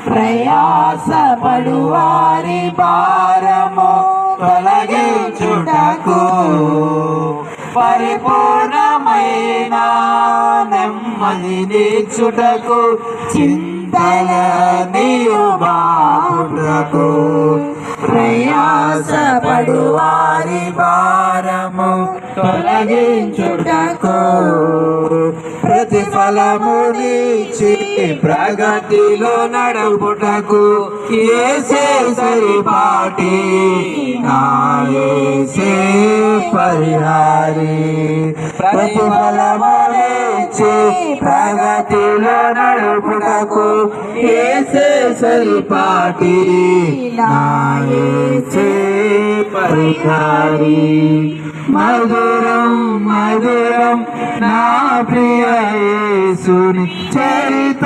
ప్రయాసపడు వారి భారము తొలగించుటకు పరిపూర్ణమైన నెమ్మదినిచ్చుటకు చింతల నియుబాటుటకు ప్రయాసపడు వారి భారము తొలగించుటకు ప్రతిఫలమునిచ్చి ప్రగతిలో నడుపుటకు యేసే సరిపాటి నా యేసే పరిహారి ప్రతిఫలమునిచ్చి ప్రగతిలో నడుపుటకు యేసే సరిపాటి నా యేసే పరిహారి మధురం మధురం నా ప్రియ యేసుని చరిత